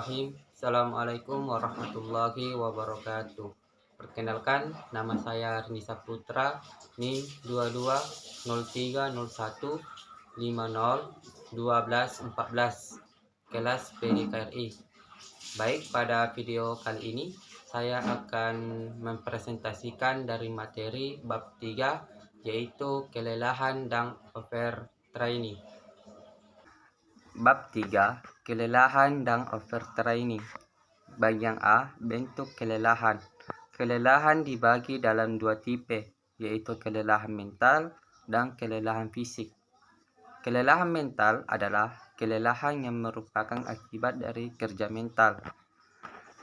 Bismillahirrahmanirrahim. Assalamualaikum warahmatullahi wabarakatuh. Perkenalkan, nama saya Rini Saputra, NIM 220301501214, kelas PDKRI. Baik, pada video kali ini saya akan mempresentasikan dari materi bab 3, yaitu kelelahan dan overtraining. Bab 3, kelelahan dan overtraining. Bagian A, bentuk kelelahan. Kelelahan dibagi dalam dua tipe, yaitu kelelahan mental dan kelelahan fisik. Kelelahan mental adalah kelelahan yang merupakan akibat dari kerja mental.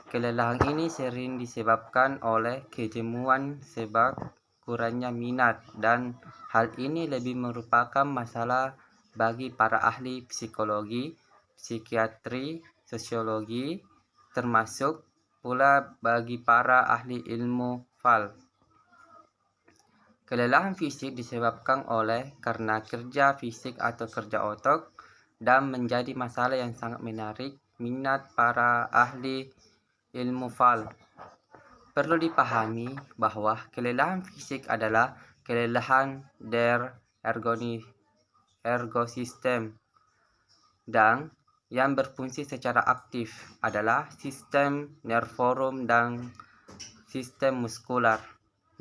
Kelelahan ini sering disebabkan oleh kejenuhan sebab kurangnya minat, dan hal ini lebih merupakan masalah bagi para ahli psikologi, psikiatri, sosiologi, termasuk pula bagi para ahli ilmu fal. Kelelahan fisik disebabkan oleh karena kerja fisik atau kerja otot, dan menjadi masalah yang sangat menarik minat para ahli ilmu fal. Perlu dipahami bahwa kelelahan fisik adalah kelelahan der ergosistem, dan yang berfungsi secara aktif adalah sistem nervorum dan sistem muskular.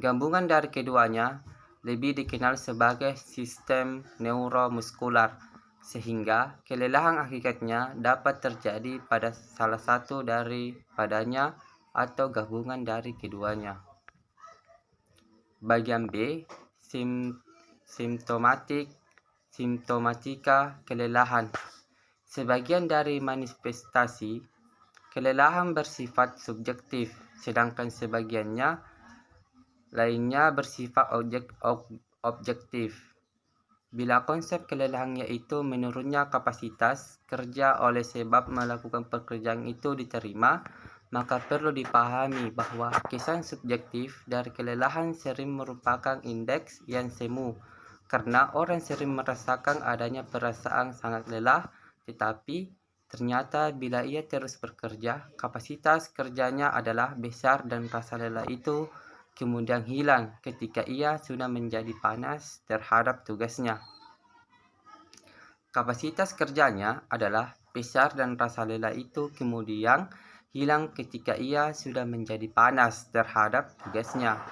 Gabungan dari keduanya lebih dikenal sebagai sistem neuromuskular, sehingga kelelahan hakikatnya dapat terjadi pada salah satu daripadanya atau gabungan dari keduanya. Bagian B, simptomatika kelelahan. Sebagian dari manifestasi kelelahan bersifat subjektif, sedangkan sebagiannya lainnya bersifat objektif. Bila konsep kelelahan yaitu menurunnya kapasitas kerja oleh sebab melakukan pekerjaan itu diterima, maka perlu dipahami bahwa kesan subjektif dari kelelahan sering merupakan indeks yang semu, karena orang sering merasakan adanya perasaan sangat lelah, tetapi ternyata bila ia terus bekerja, kapasitas kerjanya adalah besar dan rasa lelah itu kemudian hilang ketika ia sudah menjadi panas terhadap tugasnya. Kapasitas kerjanya adalah besar dan rasa lelah itu kemudian hilang ketika ia sudah menjadi panas terhadap tugasnya.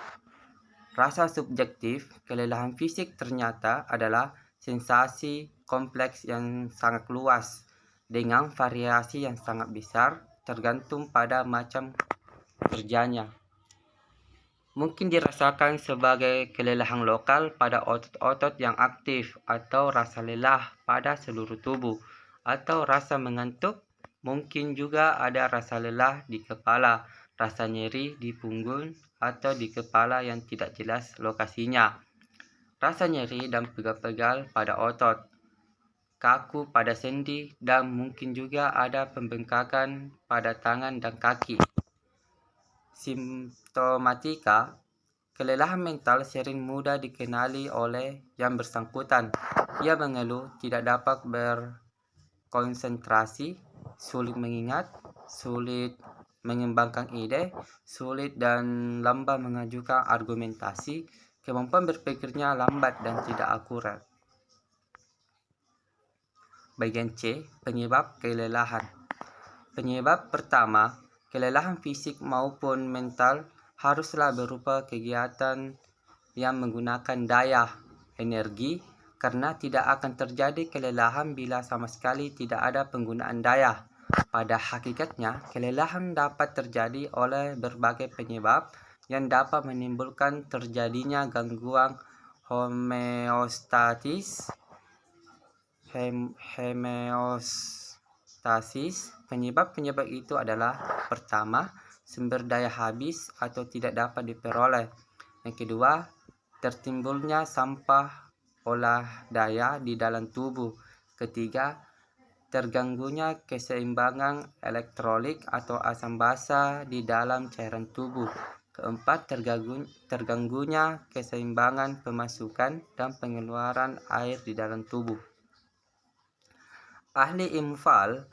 Rasa subjektif kelelahan fisik ternyata adalah sensasi kompleks yang sangat luas dengan variasi yang sangat besar tergantung pada macam kerjanya. Mungkin dirasakan sebagai kelelahan lokal pada otot-otot yang aktif, atau rasa lelah pada seluruh tubuh, atau rasa mengantuk. Mungkin juga ada rasa lelah di kepala, rasa nyeri di punggung atau di kepala yang tidak jelas lokasinya, rasa nyeri dan pegal-pegal pada otot, kaku pada sendi, dan mungkin juga ada pembengkakan pada tangan dan kaki. Simptomatika kelelahan mental sering mudah dikenali oleh yang bersangkutan. Ia mengeluh tidak dapat berkonsentrasi, sulit mengingat, sulit mengembangkan ide, sulit dan lambat mengajukan argumentasi, kemampuan berpikirnya lambat dan tidak akurat. Bagian C, penyebab kelelahan. Penyebab pertama, kelelahan fisik maupun mental haruslah berupa kegiatan yang menggunakan daya energi, karena tidak akan terjadi kelelahan bila sama sekali tidak ada penggunaan daya. Pada hakikatnya, kelelahan dapat terjadi oleh berbagai penyebab yang dapat menimbulkan terjadinya gangguan homeostasis. Penyebab-penyebab itu adalah: pertama, sumber daya habis atau tidak dapat diperoleh. Yang kedua, tertimbulnya sampah olah daya di dalam tubuh. Ketiga, terganggunya keseimbangan elektrolit atau asam basa di dalam cairan tubuh. Keempat, terganggunya keseimbangan pemasukan dan pengeluaran air di dalam tubuh. Ahli ilmu fal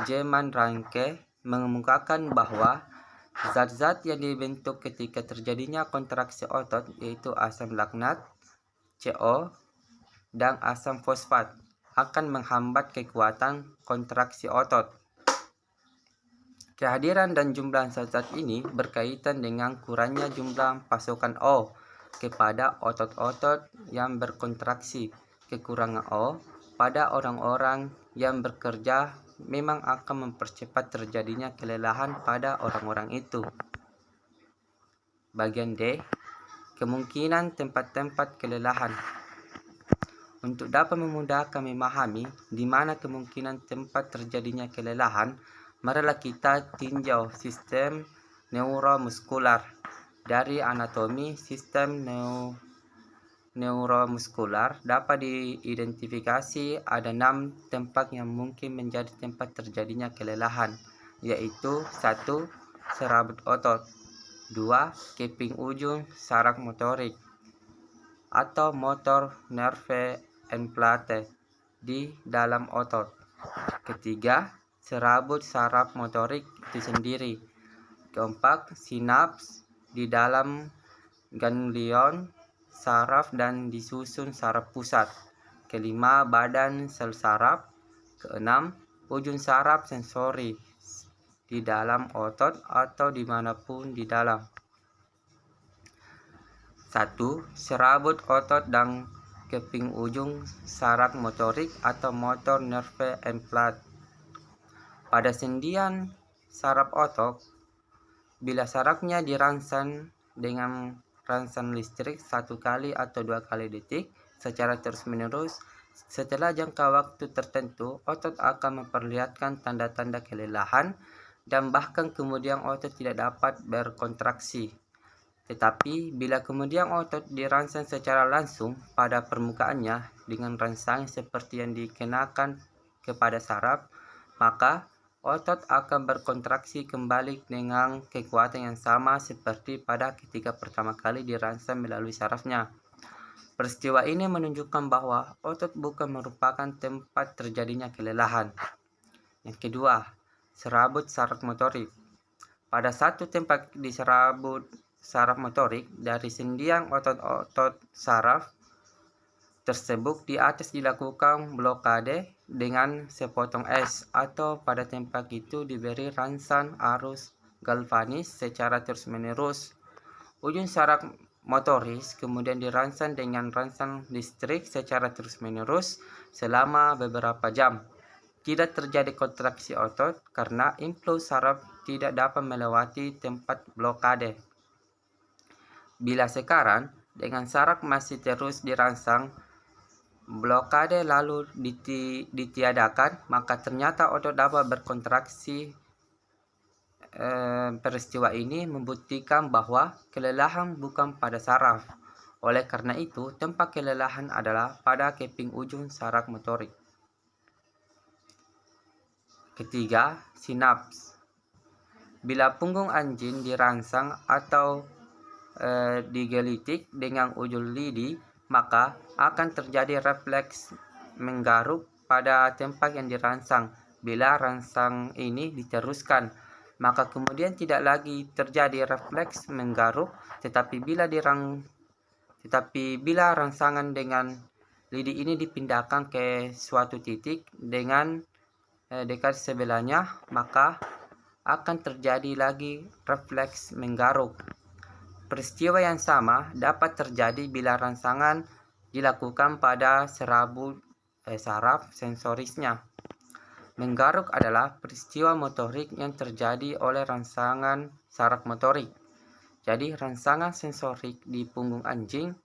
German Ranke mengemukakan bahwa zat-zat yang dibentuk ketika terjadinya kontraksi otot, yaitu asam laknat, CO, dan asam fosfat, akan menghambat kekuatan kontraksi otot. Kehadiran dan jumlah zat-zat ini berkaitan dengan kurangnya jumlah pasokan O kepada otot-otot yang berkontraksi. Kekurangan O pada orang-orang yang bekerja memang akan mempercepat terjadinya kelelahan pada orang-orang itu. Bagian D, kemungkinan tempat-tempat kelelahan. Untuk dapat memudahkan memahami di mana kemungkinan tempat terjadinya kelelahan, marilah kita tinjau sistem neuromuskular. Dari anatomi sistem neuromuskular dapat diidentifikasi ada 6 tempat yang mungkin menjadi tempat terjadinya kelelahan, yaitu 1. Serabut otot, 2. Keping ujung saraf motorik atau motor nerve implanted di dalam otot, ketiga, serabut saraf motorik itu sendiri, keempat, sinaps di dalam ganglion saraf dan disusun saraf pusat, kelima, badan sel saraf, keenam, ujung saraf sensori di dalam otot atau dimanapun di dalam. 1. Serabut otot dan keping ujung saraf motorik atau motor nerve implant. Pada sendian saraf otot, bila sarafnya dirangsang dengan rangsang listrik 1 kali atau 2 kali detik secara terus-menerus, setelah jangka waktu tertentu, otot akan memperlihatkan tanda-tanda kelelahan dan bahkan kemudian otot tidak dapat berkontraksi. Tetapi bila kemudian otot dirangsang secara langsung pada permukaannya dengan rangsangan seperti yang dikenakan kepada saraf, maka otot akan berkontraksi kembali dengan kekuatan yang sama seperti pada ketika pertama kali dirangsang melalui sarafnya. Peristiwa ini menunjukkan bahwa otot bukan merupakan tempat terjadinya kelelahan. Yang kedua, serabut saraf motorik. Pada satu tempat diserabut saraf motorik dari sendian otot-otot saraf tersebut di atas dilakukan blokade dengan sepotong es, atau pada tempat itu diberi rangsang arus galvanis secara terus-menerus. Ujung saraf motoris kemudian dirangsang dengan rangsang listrik secara terus-menerus selama beberapa jam. Tidak terjadi kontraksi otot karena impuls saraf tidak dapat melewati tempat blokade. Bila sekarang dengan saraf masih terus dirangsang, blokade lalu ditiadakan, maka ternyata otot dapat berkontraksi. Peristiwa ini membuktikan bahwa kelelahan bukan pada saraf. Oleh karena itu, tempat kelelahan adalah pada keping ujung saraf motorik. Ketiga, sinaps. Bila punggung anjing dirangsang atau digelitik dengan ujung lidi, maka akan terjadi refleks menggaruk pada tempat yang dirangsang. Bila rangsang ini diteruskan, maka kemudian tidak lagi terjadi refleks menggaruk, tetapi bila rangsangan dengan lidi ini dipindahkan ke suatu titik dengan dekat sebelahnya, maka akan terjadi lagi refleks menggaruk. Peristiwa yang sama dapat terjadi bila rangsangan dilakukan pada saraf sensorisnya. Menggaruk adalah peristiwa motorik yang terjadi oleh rangsangan saraf motorik. Jadi rangsangan sensorik di punggung anjing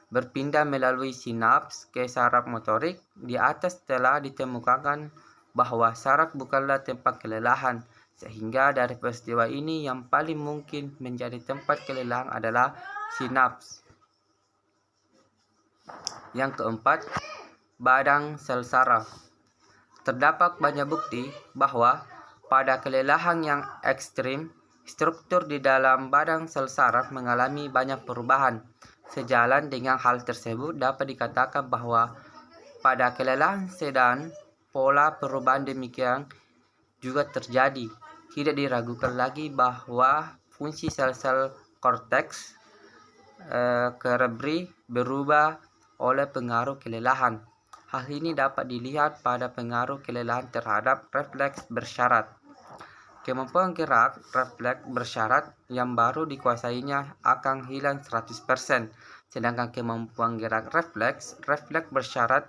berpindah melalui sinaps ke saraf motorik. Di atas telah ditemukan bahwa saraf bukanlah tempat kelelahan, sehingga dari peristiwa ini yang paling mungkin menjadi tempat kelelahan adalah sinaps. Yang keempat, badan sel saraf. Terdapat banyak bukti bahwa pada kelelahan yang ekstrim, struktur di dalam badan sel saraf mengalami banyak perubahan. Sejalan dengan hal tersebut, dapat dikatakan bahwa pada kelelahan sedang, pola perubahan demikian juga terjadi. tidak diragukan lagi bahwa fungsi sel-sel korteks cerebri berubah oleh pengaruh kelelahan. Hal ini dapat dilihat pada pengaruh kelelahan terhadap refleks bersyarat. Kemampuan gerak refleks bersyarat yang baru dikuasainya akan hilang 100%, sedangkan kemampuan gerak refleks bersyarat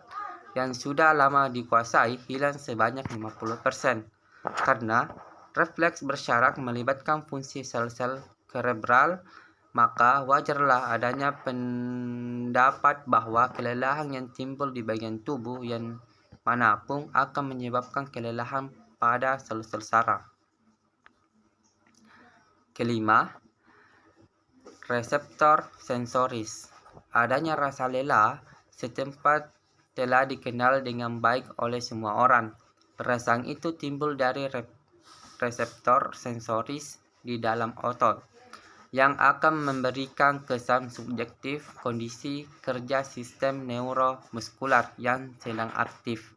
yang sudah lama dikuasai hilang sebanyak 50%. Karena refleks bersyarat melibatkan fungsi sel-sel cerebral, maka wajarlah adanya pendapat bahwa kelelahan yang timbul di bagian tubuh yang manapun akan menyebabkan kelelahan pada sel-sel saraf. Kelima, reseptor sensoris. Adanya rasa lelah setempat telah dikenal dengan baik oleh semua orang. Perasaan itu timbul dari reseptor sensoris di dalam otot, yang akan memberikan kesan subjektif kondisi kerja sistem neuromuskular yang sedang aktif.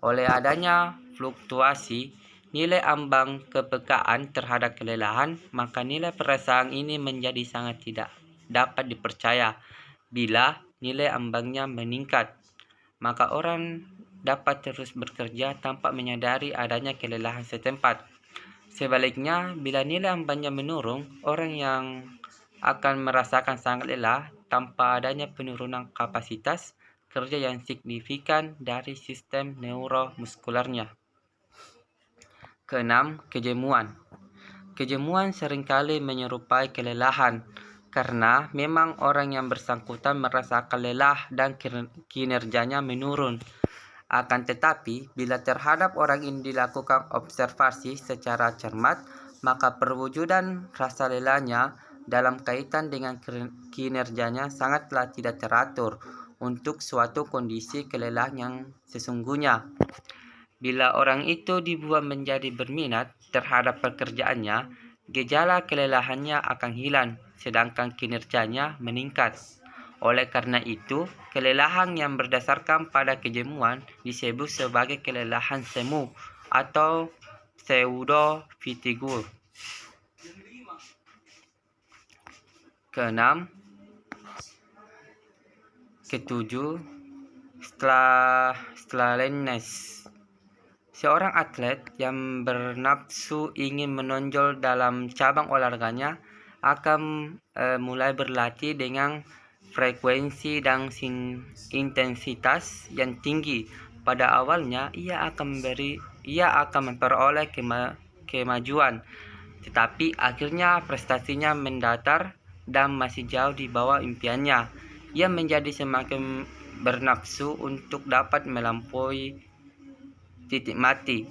Oleh adanya fluktuasi nilai ambang kepekaan terhadap kelelahan, maka nilai perasaan ini menjadi sangat tidak dapat dipercaya. Bila nilai ambangnya meningkat, maka orang dapat terus bekerja tanpa menyadari adanya kelelahan setempat. Sebaliknya, bila nilai ambangnya menurun, orang yang akan merasakan sangat lelah tanpa adanya penurunan kapasitas kerja yang signifikan dari sistem neuromuskularnya. Keenam, kejemuan. Kejemuan seringkali menyerupai kelelahan karena memang orang yang bersangkutan merasakan lelah dan kinerjanya menurun. Akan tetapi, bila terhadap orang ini dilakukan observasi secara cermat, maka perwujudan rasa lelahnya dalam kaitan dengan kinerjanya sangatlah tidak teratur untuk suatu kondisi kelelahan yang sesungguhnya. Bila orang itu dibuat menjadi berminat terhadap pekerjaannya, gejala kelelahannya akan hilang, sedangkan kinerjanya meningkat. Oleh karena itu, kelelahan yang berdasarkan pada kejemuan disebut sebagai kelelahan semu atau pseudo-fatigue. Ketujuh, sluggishness. Seorang atlet yang bernafsu ingin menonjol dalam cabang olahraganya akan mulai berlatih dengan frekuensi dan intensitas yang tinggi. Pada awalnya ia akan memperoleh kemajuan, tetapi akhirnya prestasinya mendatar dan masih jauh di bawah impiannya. Ia menjadi semakin bernafsu untuk dapat melampaui titik mati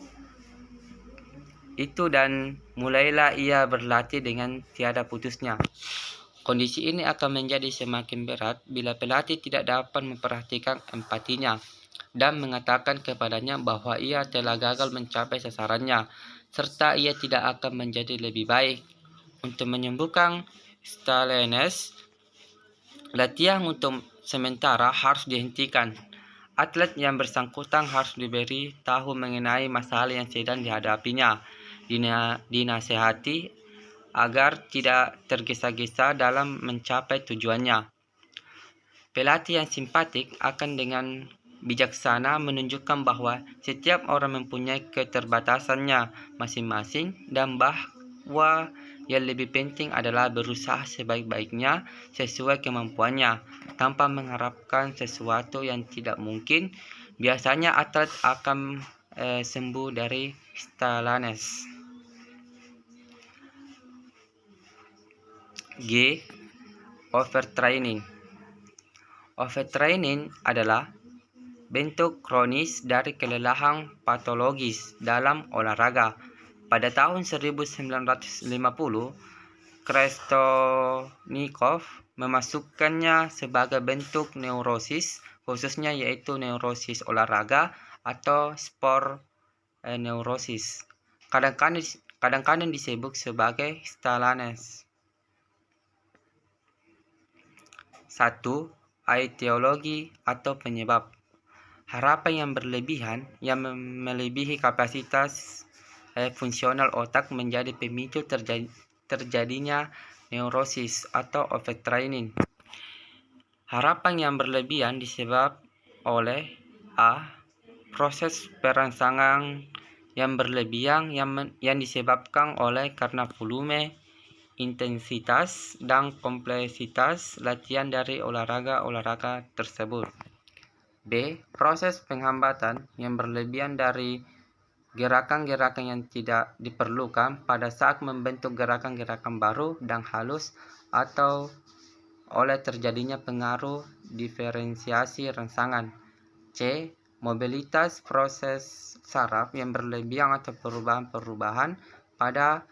itu dan mulailah ia berlatih dengan tiada putusnya. Kondisi ini akan menjadi semakin berat bila pelatih tidak dapat memperhatikan empatinya dan mengatakan kepadanya bahwa ia telah gagal mencapai sasarannya, serta ia tidak akan menjadi lebih baik. Untuk menyembuhkan sluggishness, latihan untuk sementara harus dihentikan. Atlet yang bersangkutan harus diberi tahu mengenai masalah yang sedang dihadapinya, dinasehati agar tidak tergesa-gesa dalam mencapai tujuannya. Pelatih yang simpatik akan dengan bijaksana menunjukkan bahwa setiap orang mempunyai keterbatasannya masing-masing dan bahwa yang lebih penting adalah berusaha sebaik-baiknya sesuai kemampuannya tanpa mengharapkan sesuatu yang tidak mungkin. Biasanya atlet akan sembuh dari sluggishness. G. Overtraining. Overtraining adalah bentuk kronis dari kelelahan patologis dalam olahraga. Pada tahun 1950, Kreshtonikov memasukkannya sebagai bentuk neurosis, khususnya yaitu neurosis olahraga atau sport neurosis. Kadang-kadang disebut sebagai sluggishness. 1. Etiologi atau penyebab. Harapan yang berlebihan yang melebihi kapasitas fungsional otak menjadi pemicu terjadinya neurosis atau overtraining. Harapan yang berlebihan disebabkan oleh A. Proses perangsangan yang berlebihan yang disebabkan oleh karena volume, intensitas, dan kompleksitas latihan dari olahraga tersebut. B. Proses penghambatan yang berlebihan dari gerakan-gerakan yang tidak diperlukan pada saat membentuk gerakan-gerakan baru dan halus atau oleh terjadinya pengaruh diferensiasi rangsangan. C. Mobilitas proses saraf yang berlebihan atau perubahan-perubahan pada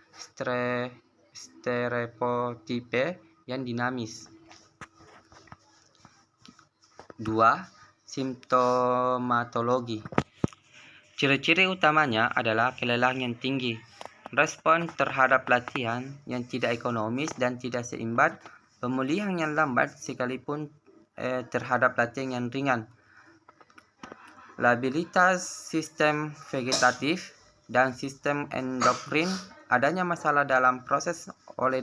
stereotipe yang dinamis. 2. Simptomatologi. Ciri-ciri utamanya adalah kelelahan yang tinggi, respon terhadap latihan yang tidak ekonomis dan tidak seimbang, pemulihan yang lambat sekalipun terhadap latihan yang ringan, labilitas sistem vegetatif dan sistem endokrin, adanya masalah dalam proses olah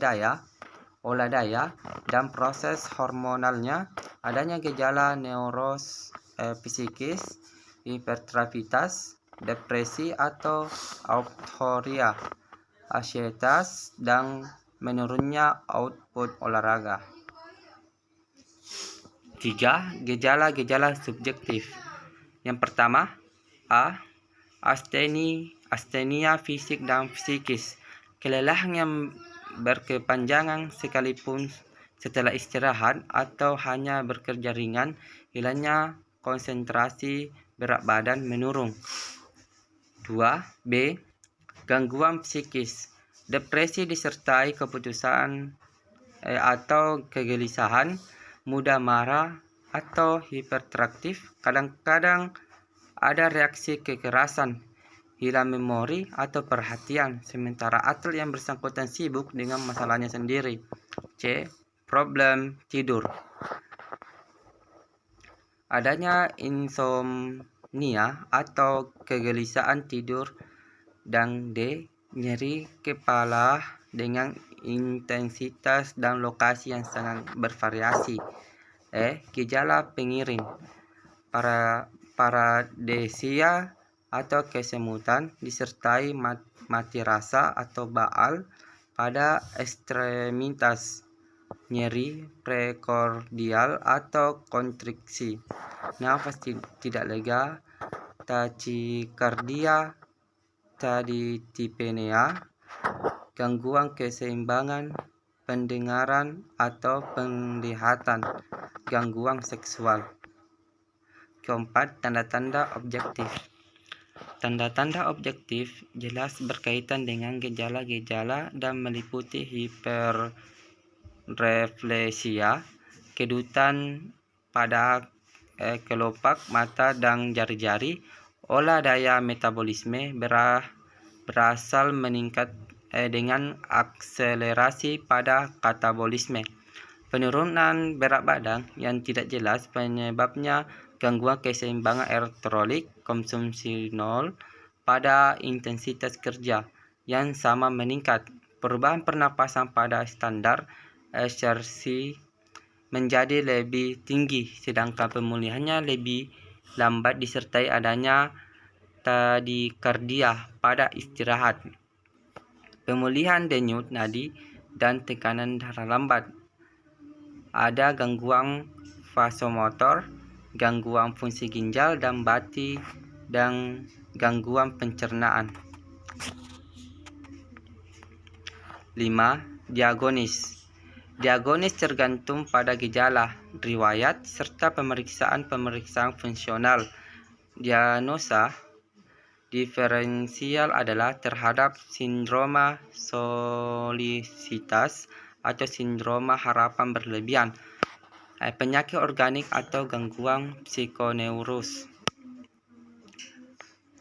daya dan proses hormonalnya, adanya gejala neuropsikis, hipertrofitas, depresi atau euforia, ansietas, dan menurunnya output olahraga. 3. Gejala-gejala subjektif. Yang pertama, A. Astenia fisik dan psikis, kelelahan yang berkepanjangan sekalipun setelah istirahat atau hanya bekerja ringan, hilangnya konsentrasi, berat badan menurun. 2. B. Gangguan psikis, depresi disertai keputusan atau kegelisahan, mudah marah atau hiperaktif, kadang-kadang ada reaksi kekerasan, hilang memori atau perhatian, sementara atlet yang bersangkutan sibuk dengan masalahnya sendiri. C. Problem tidur, adanya insomnia atau kegelisahan tidur. Dan D. Nyeri kepala dengan intensitas dan lokasi yang sangat bervariasi. E. Gejala pengiring, paradesia atau kesemutan disertai mati rasa atau baal pada ekstremitas, nyeri prekordial atau kontriksi, nafas tidak lega, tachikardia, tadipnea, gangguan keseimbangan pendengaran atau penglihatan, gangguan seksual. Keempat, tanda-tanda objektif. Tanda-tanda objektif jelas berkaitan dengan gejala-gejala dan meliputi hiperrefleksia, kedutan pada kelopak mata dan jari-jari, olah daya metabolisme berasal meningkat dengan akselerasi pada katabolisme, penurunan berat badan yang tidak jelas penyebabnya, gangguan keseimbangan elektrolit, konsumsi nol pada intensitas kerja yang sama meningkat, perubahan pernapasan pada standar eksersi menjadi lebih tinggi sedangkan pemulihannya lebih lambat disertai adanya tadikardia pada istirahat, pemulihan denyut nadi dan tekanan darah lambat, ada gangguan vasomotor, gangguan fungsi ginjal dan batin, dan gangguan pencernaan. 5. Diagnosis. Diagnosis tergantung pada gejala, riwayat, serta pemeriksaan fungsional. Diagnosa diferensial adalah terhadap sindroma solisitas atau sindroma harapan berlebihan, penyakit organik atau gangguan psikoneuros.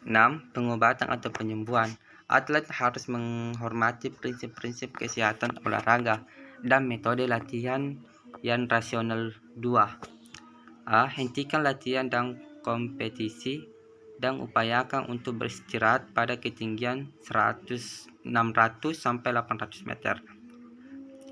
6. Pengobatan atau penyembuhan. Atlet harus menghormati prinsip-prinsip kesehatan olahraga dan metode latihan yang rasional. 2. A. Hentikan latihan dan kompetisi. dan upayakan untuk beristirahat pada ketinggian 600 sampai 800 meter.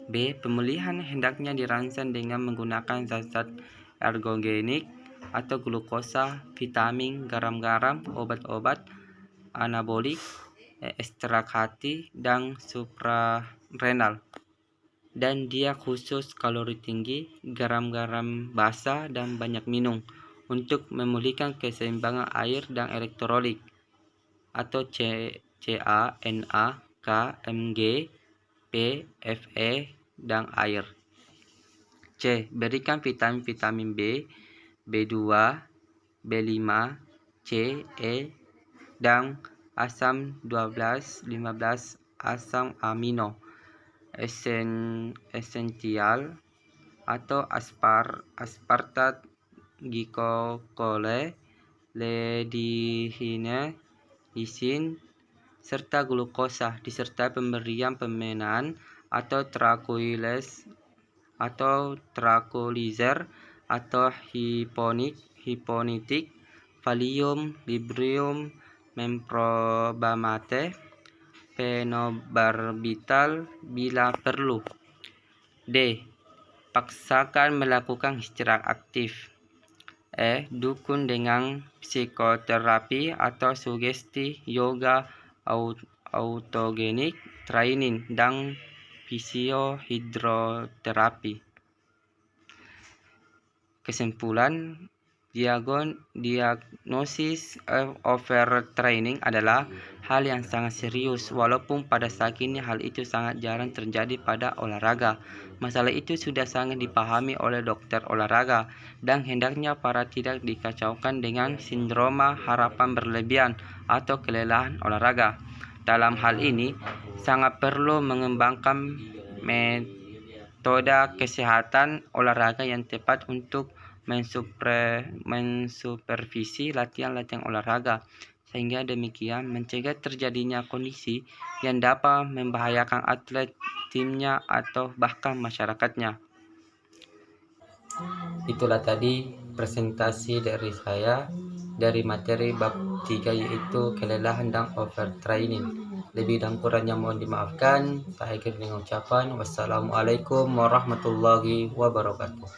B. Pemulihan hendaknya dirangsang dengan menggunakan zat-zat ergogenik atau glukosa, vitamin, garam-garam, obat-obat anabolik, ekstrak hati, dan suprarenal. Dan dia khusus kalori tinggi, garam-garam basah, dan banyak minum untuk memulihkan keseimbangan air dan elektrolit atau Ca, Na, K, Mg, P, Fe, dan air. C. Berikan vitamin B, B2, B5, C, E, dan asam 12, 15 asam amino esensial atau aspartat, glikole, ledihine, lisin, serta glukosa disertai pemberian pemenan atau tranquilizer atau hipnotik, Valium, Librium, Memprobamate, phenobarbital bila perlu. D. Paksakan melakukan istirahat aktif. E. Dukung dengan psikoterapi atau sugesti, yoga, autogenik training, dan fisiohidroterapi. Kesimpulan, diagnosis overtraining adalah hal yang sangat serius, walaupun pada saat ini hal itu sangat jarang terjadi pada olahraga. Masalah itu sudah sangat dipahami oleh dokter olahraga dan hendaknya tidak dikacaukan dengan sindroma harapan berlebihan atau kelelahan olahraga. Dalam hal ini, sangat perlu mengembangkan metode kesehatan olahraga yang tepat untuk mensupervisi latihan-latihan olahraga, sehingga demikian mencegah terjadinya kondisi yang dapat membahayakan atlet, timnya, atau bahkan masyarakatnya. Itulah tadi presentasi dari saya dari materi bab 3, yaitu kelelahan dan overtraining. Lebih dan kurangnya mohon dimaafkan. Saya akhiri dengan ucapan wassalamualaikum warahmatullahi wabarakatuh.